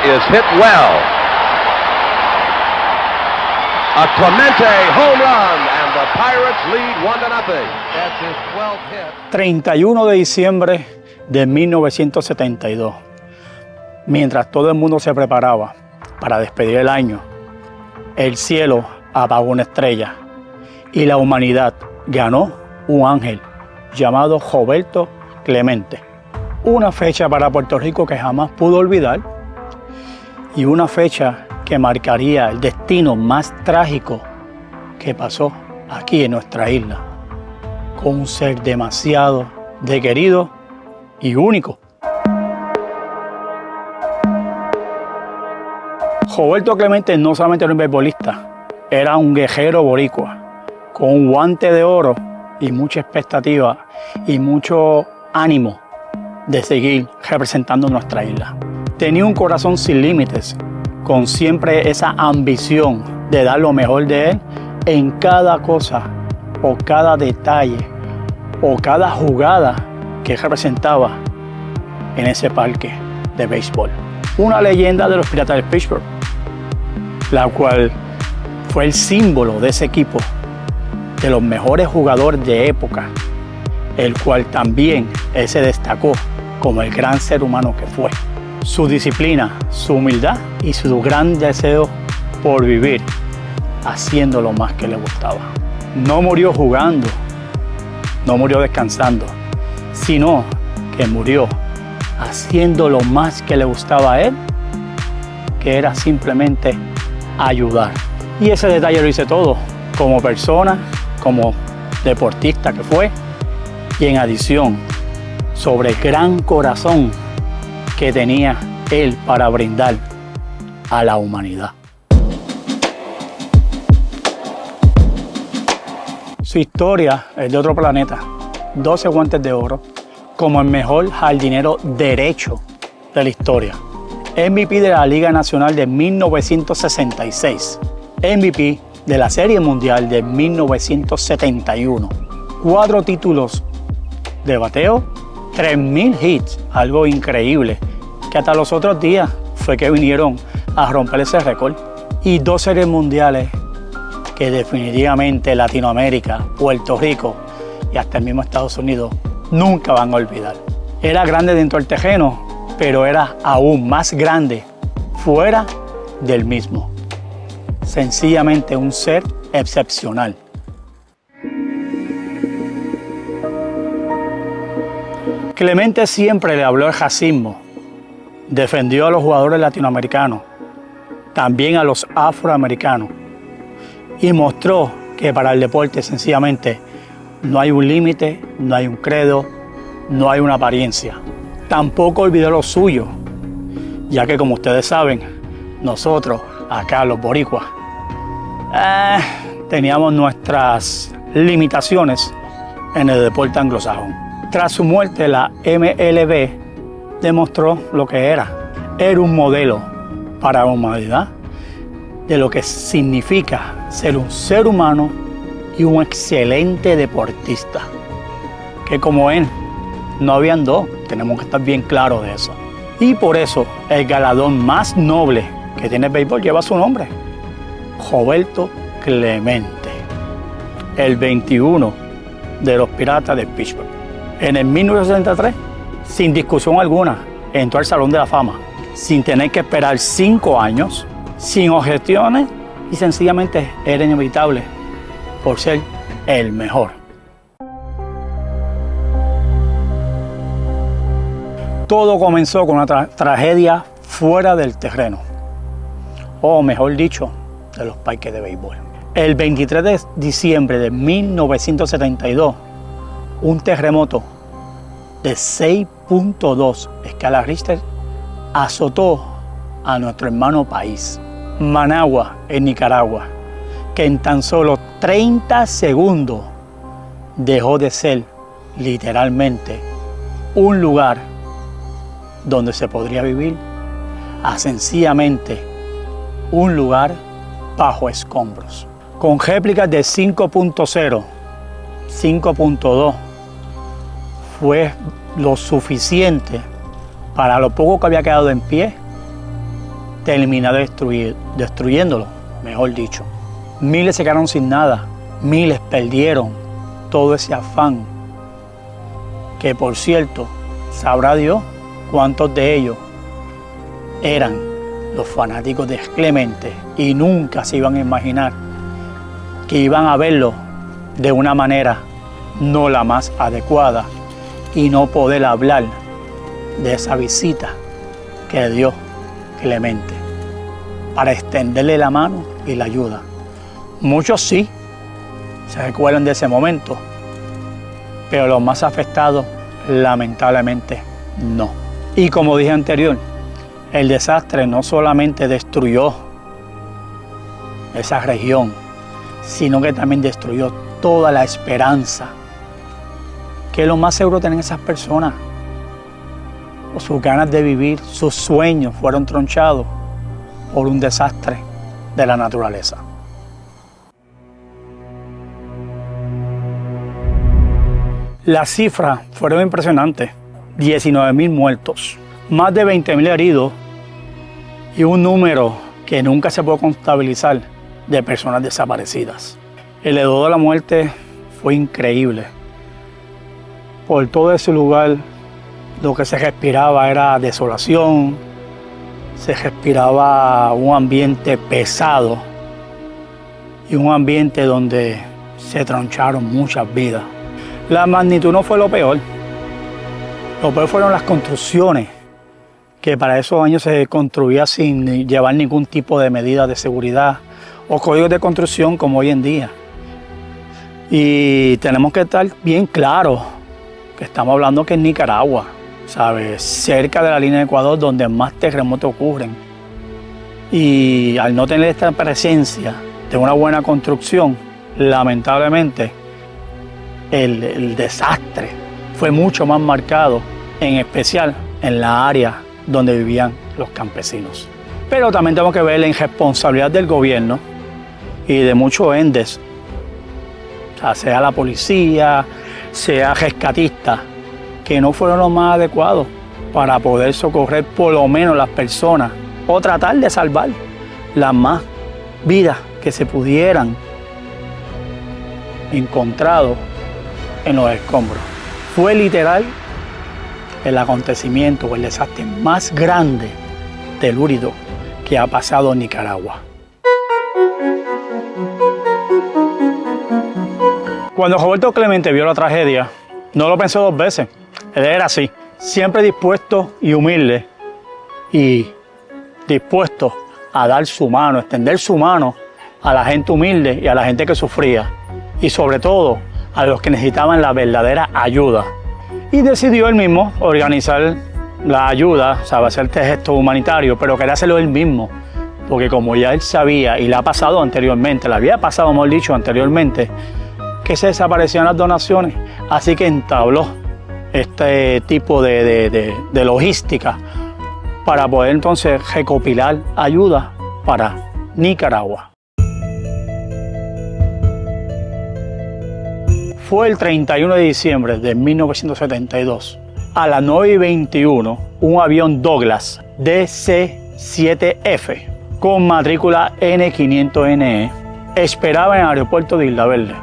is hit well. A Clemente home run, and the Pirates lead 1-0. That's his 12th hit. 31 de diciembre de 1972. Mientras todo el mundo se preparaba para despedir el año, el cielo apagó una estrella y la humanidad ganó un ángel llamado Roberto Clemente. Una fecha para Puerto Rico que jamás pudo olvidar y una fecha que marcaría el destino más trágico que pasó aquí en nuestra isla, con un ser demasiado querido y único. Roberto Clemente no solamente era un beisbolista, era un guerrero boricua, con un guante de oro y mucha expectativa y mucho ánimo de seguir representando nuestra isla. Tenía un corazón sin límites, con siempre esa ambición de dar lo mejor de él en cada cosa, o cada detalle, o cada jugada que representaba en ese parque de béisbol. Una leyenda de los Piratas de Pittsburgh, la cual fue el símbolo de ese equipo, de los mejores jugadores de época, el cual también él se destacó como el gran ser humano que fue. Su disciplina, su humildad y su gran deseo por vivir haciendo lo más que le gustaba. No murió jugando, no murió descansando, sino que murió haciendo lo más que le gustaba a él, que era simplemente ayudar. Y ese detalle lo hice todo, como persona, como deportista que fue, y en adición, sobre el gran corazón que tenía él para brindar a la humanidad. Su historia es de otro planeta. 12 guantes de oro como el mejor jardinero derecho de la historia. MVP de la Liga Nacional de 1966. MVP de la Serie Mundial de 1971. 4 títulos de bateo, 3,000 hits, algo increíble, que hasta los otros días fue que vinieron a romper ese récord. Y 2 series mundiales que definitivamente Latinoamérica, Puerto Rico y hasta el mismo Estados Unidos nunca van a olvidar. Era grande dentro del terreno, pero era aún más grande fuera del mismo. Sencillamente un ser excepcional. Clemente siempre le habló al racismo, defendió a los jugadores latinoamericanos, también a los afroamericanos, y mostró que para el deporte sencillamente no hay un límite, no hay un credo, no hay una apariencia. Tampoco olvidó lo suyo, ya que como ustedes saben, nosotros, acá los boricuas, teníamos nuestras limitaciones en el deporte anglosajón. Tras su muerte, la MLB demostró lo que era. Era un modelo para la humanidad de lo que significa ser un ser humano y un excelente deportista. Que como él, no habían dos, tenemos que estar bien claros de eso. Y por eso el galardón más noble que tiene el béisbol lleva su nombre, Roberto Clemente, el 21 de los Piratas de Pittsburgh. En el 1973, sin discusión alguna, entró al Salón de la Fama, sin tener que esperar 5 años, sin objeciones, y sencillamente era inevitable por ser el mejor. Todo comenzó con una tragedia fuera del terreno, o mejor dicho, de los parques de béisbol. El 23 de diciembre de 1972, un terremoto de 6.2 escala Richter azotó a nuestro hermano país, Managua, en Nicaragua, que en tan solo 30 segundos dejó de ser literalmente un lugar donde se podría vivir a sencillamente un lugar bajo escombros. Con réplicas de 5.0, 5.2, fue lo suficiente para lo poco que había quedado en pie terminó destruyéndolo, mejor dicho. Miles se quedaron sin nada, miles perdieron todo ese afán, que por cierto, sabrá Dios cuántos de ellos eran los fanáticos de Clemente y nunca se iban a imaginar que iban a verlo de una manera no la más adecuada y no poder hablar de esa visita que dio Clemente para extenderle la mano y la ayuda. Muchos sí se recuerdan de ese momento, pero los más afectados lamentablemente no. Y como dije anterior, el desastre no solamente destruyó esa región, sino que también destruyó toda la esperanza que lo más seguro tienen esas personas. O sus ganas de vivir, sus sueños fueron tronchados por un desastre de la naturaleza. Las cifras fueron impresionantes: 19.000 muertos, más de 20.000 heridos y un número que nunca se puede contabilizar de personas desaparecidas. El hedor de la muerte fue increíble. Por todo ese lugar lo que se respiraba era desolación, se respiraba un ambiente pesado y un ambiente donde se troncharon muchas vidas. La magnitud no fue lo peor. Lo peor fueron las construcciones, que para esos años se construía sin llevar ningún tipo de medida de seguridad o códigos de construcción como hoy en día. Y tenemos que estar bien claros que estamos hablando que es Nicaragua, ¿sabes? Cerca de la línea de Ecuador, donde más terremotos ocurren. Y al no tener esta presencia de una buena construcción, lamentablemente el desastre fue mucho más marcado, en especial en la área donde vivían los campesinos. Pero también tenemos que ver la irresponsabilidad del gobierno y de muchos entes, o sea, sea la policía, sea rescatistas, que no fueron los más adecuados para poder socorrer por lo menos las personas o tratar de salvar las más vidas que se pudieran encontrado en los escombros. Fue literal el acontecimiento o el desastre más grande telúrico que ha pasado en Nicaragua. Cuando Roberto Clemente vio la tragedia, no lo pensó dos veces. Él era así, siempre dispuesto y humilde y dispuesto a dar su mano, extender su mano a la gente humilde y a la gente que sufría y sobre todo a los que necesitaban la verdadera ayuda. Y decidió él mismo organizar la ayuda, sabe, hacer este gesto humanitario, pero quería hacerlo él mismo, porque como ya él sabía y le ha pasado anteriormente, le había pasado, mejor dicho, anteriormente, que se desaparecían las donaciones, así que entabló este tipo de logística para poder entonces recopilar ayuda para Nicaragua. Fue el 31 de diciembre de 1972, a las 9:21, un avión Douglas DC-7F con matrícula N500NE esperaba en el aeropuerto de Isla Verde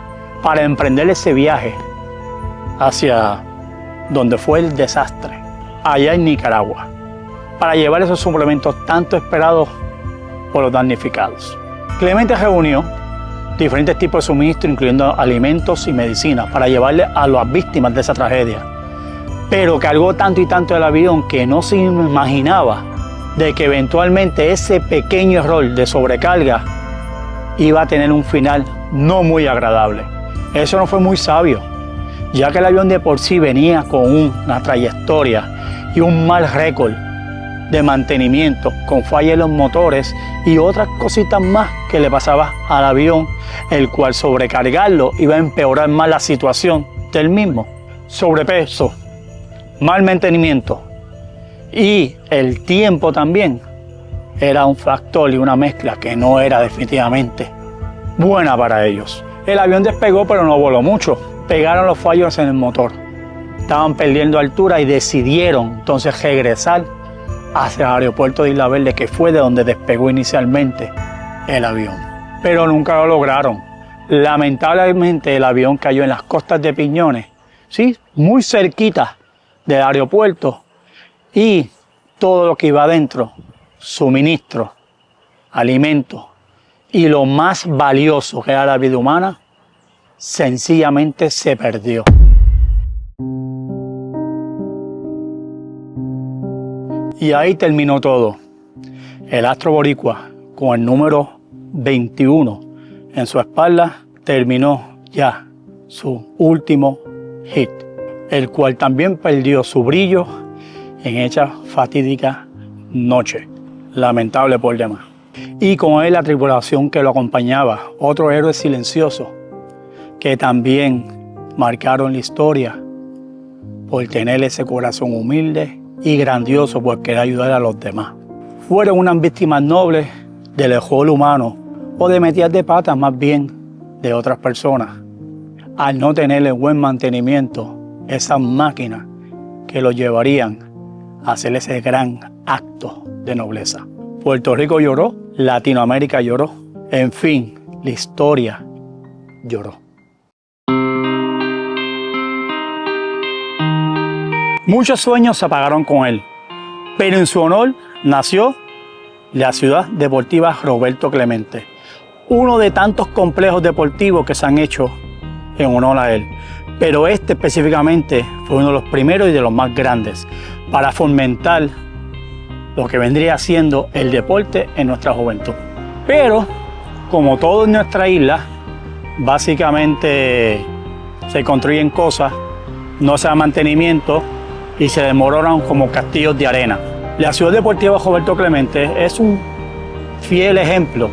para emprender ese viaje hacia donde fue el desastre, allá en Nicaragua, para llevar esos suplementos tanto esperados por los damnificados. Clemente reunió diferentes tipos de suministros, incluyendo alimentos y medicinas, para llevarle a las víctimas de esa tragedia. Pero cargó tanto y tanto el avión que no se imaginaba de que eventualmente ese pequeño error de sobrecarga iba a tener un final no muy agradable. Eso no fue muy sabio, ya que el avión de por sí venía con una trayectoria y un mal récord de mantenimiento, con fallas en los motores y otras cositas más que le pasaba al avión, el cual sobrecargarlo iba a empeorar más la situación del mismo. Sobrepeso, mal mantenimiento y el tiempo también era un factor y una mezcla que no era definitivamente buena para ellos. El avión despegó pero no voló mucho, pegaron los fallos en el motor, estaban perdiendo altura y decidieron entonces regresar hacia el aeropuerto de Isla Verde, que fue de donde despegó inicialmente el avión. Pero nunca lo lograron. Lamentablemente el avión cayó en las costas de Piñones, ¿sí? Muy cerquita del aeropuerto, y todo lo que iba adentro, suministros, alimentos y lo más valioso, que era la vida humana, sencillamente se perdió. Y ahí terminó todo. El astro boricua, con el número 21 en su espalda, terminó ya su último hit, el cual también perdió su brillo en esa fatídica noche, lamentable por demás. Y con él la tripulación que lo acompañaba, otro héroe silencioso, que también marcaron la historia por tener ese corazón humilde y grandioso por querer ayudar a los demás. Fueron unas víctimas nobles del error humano, o de metidas de patas más bien de otras personas, al no tener el buen mantenimiento, esas máquinas que lo llevarían a hacer ese gran acto de nobleza. Puerto Rico lloró, Latinoamérica lloró, en fin, la historia lloró. Muchos sueños se apagaron con él, pero en su honor nació la Ciudad Deportiva Roberto Clemente, uno de tantos complejos deportivos que se han hecho en honor a él. Pero este específicamente fue uno de los primeros y de los más grandes para fomentar lo que vendría siendo el deporte en nuestra juventud. Pero, como todo en nuestra isla, básicamente se construyen cosas, no se da mantenimiento y se desmoronan como castillos de arena. La Ciudad Deportiva Roberto Clemente es un fiel ejemplo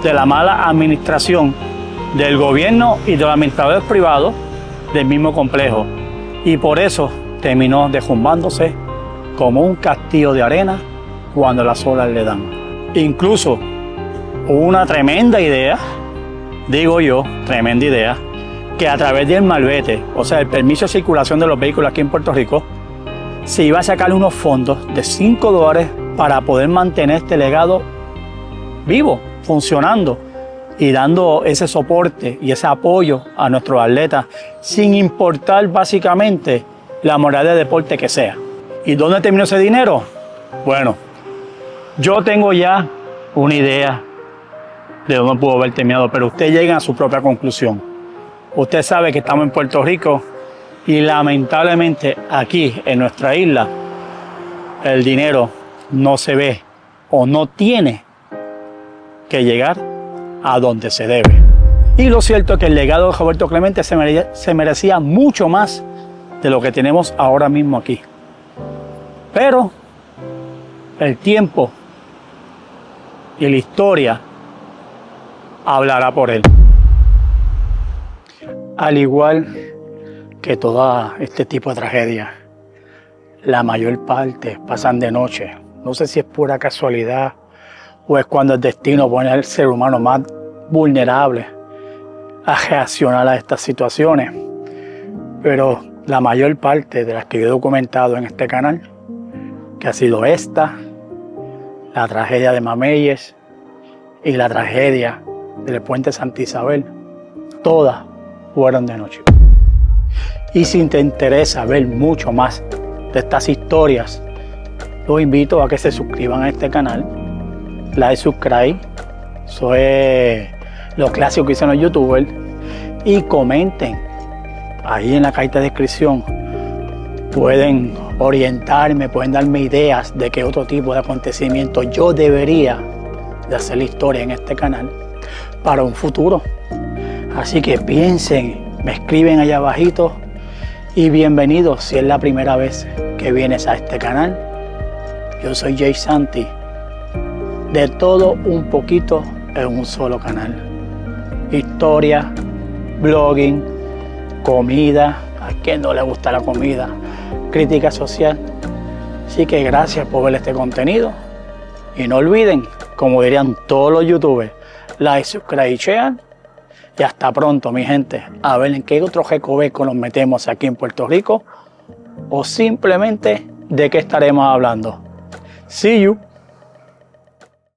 de la mala administración del gobierno y de los administradores privados del mismo complejo, y por eso terminó derrumbándose como un castillo de arena cuando las olas le dan. Incluso hubo una tremenda idea, digo yo, tremenda idea, que a través del malvete, o sea, el permiso de circulación de los vehículos aquí en Puerto Rico, se iba a sacar unos fondos de $5 para poder mantener este legado vivo, funcionando y dando ese soporte y ese apoyo a nuestros atletas, sin importar básicamente la modalidad de deporte que sea. ¿Y dónde terminó ese dinero? Bueno, yo tengo ya una idea de dónde pudo haber terminado, pero ustedes llegan a su propia conclusión. Usted sabe que estamos en Puerto Rico y lamentablemente aquí en nuestra isla el dinero no se ve o no tiene que llegar a donde se debe. Y lo cierto es que el legado de Roberto Clemente se merecía mucho más de lo que tenemos ahora mismo aquí. Pero el tiempo y la historia hablará por él. Al igual que todo este tipo de tragedias, la mayor parte pasan de noche. No sé si es pura casualidad o es cuando el destino pone al ser humano más vulnerable a reaccionar a estas situaciones. Pero la mayor parte de las que yo he documentado en este canal, que ha sido esta, la tragedia de Mameyes y la tragedia del Puente Santa Isabel, todas fueron de noche. Y si te interesa ver mucho más de estas historias, los invito a que se suscriban a este canal. Like, subscribe, eso es lo clásico que dicen los youtubers, y comenten ahí en la cajita de descripción. Pueden orientarme, pueden darme ideas de qué otro tipo de acontecimientos yo debería de hacer la historia en este canal para un futuro. Así que piensen, me escriben allá abajito, y bienvenidos si es la primera vez que vienes a este canal. Yo soy Jay Santi, de todo un poquito en un solo canal. Historia, blogging, comida, a quien no le gusta la comida, crítica social. Así que gracias por ver este contenido. Y no olviden, como dirían todos los youtubers, like, subscribe y share. Y hasta pronto, mi gente. A ver en qué otro recoveco nos metemos aquí en Puerto Rico, o simplemente de qué estaremos hablando. See you.